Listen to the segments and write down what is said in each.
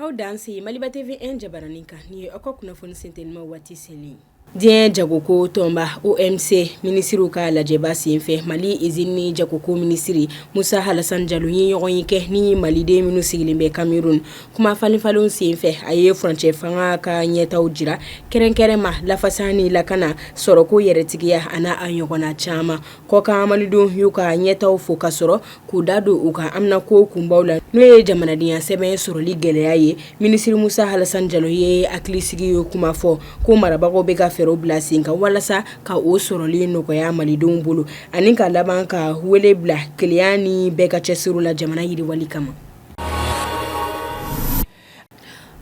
How dansi Maliba TV Jabaraninka ni okokuna fon sentelma wati seli. Dien jagoko tomba OMC ministru ka lajeba sinfe Mali izini jagoko ministri Musa Halassan Jallow yoyike ni Mali de minu sigilimbe Cameroon kuma falon sinfe aye frontier fanga ka nyeta ujira kerenkerema lafasani lakana soroko yeretigiya ana anyogona chama koka Malidu yuka nyeta ufoka soro kudadu uka amna ko kumbawla noye jamana diya sebe soro ligele aye ministri Musa Halassan Jallow ye aklisigi kuma fo ko marabago bega fero blasinga walasa ka o soroli no ya Malidun bulu aninka laban ka wele bla kliani beka chesiru la jamana yiri walikama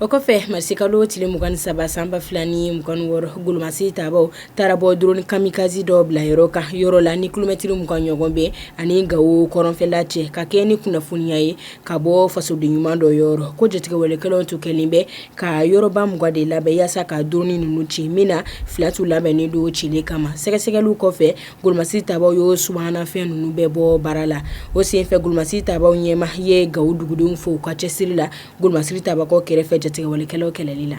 Okofe masikalo tile mugan saba samba flani mugan wor gulmasi tabo tarabo drone kamikaze dobla yoroka yorola ni kilometri mugan yogombe ani gawo koronfelache kakeni kuna funiyaye kabo faso de nyumando yoro ko jetike wele kelon to kelimbe ka yoroba mugade labe yasa ka drone nunuchi mina flatu labe ni do chile kama sekesegelu kofe gulmasi tabo yo subhana fe nunu bebo barala o se fe gulmasi tabo nyema ye gawo dugudun fo kwa chesirila gulmasi tabo ko kerefe kelelila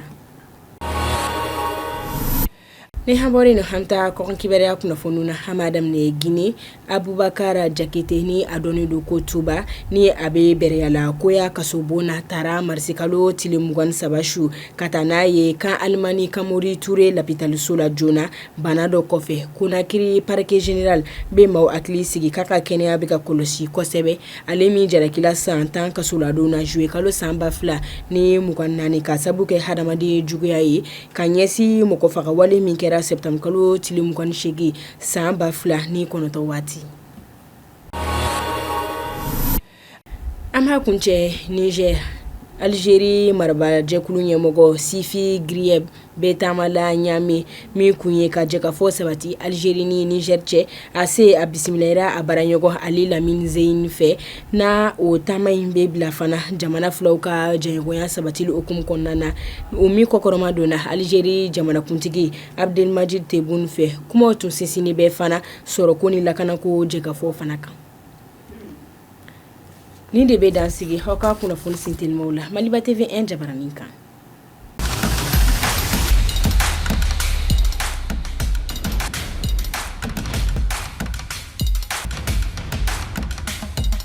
ne habori no hanta ko kibere akuna fonuna hamadam ne Guinée Abubakar Jakite ni adoni do ko tuba ni abe bereala koya kasobona tara marsikalo tilimugwan sabashu katana ye kan almani kamori Touré l'hôpital sola jona banado kofe kuna kiri parquet général be maw akli sigi kaka kenya bika kolosi kosebe alemi jarakila santan kasola dona jouer kalo samba fla ni mugwanani kasabuke hadamadi juguyaye kanyesi mukofaka wale minkera septembre kalo tilimugwan shegi samba fla ni konoto wati Amha kunche Niger Algérie marba jekulu nyemogo sifi grieb betamala nyami mi kunye ka jeka fo sabati Algérie ni Niger che ase abismilera abaranyogo Ali Lamine Zein fe na o tamayimbe bla fana jamana flauka jengo ya sabati lu okum konnana umi kokoroma dona Algérie jamana kuntigi Abdelmajid Tebboune fe kuma to sesini be fana sorokoni lakana ko jeka fo fana kan Ninde be dansigi hoka kuna fon sintel maula Maliba TV Jabaraninka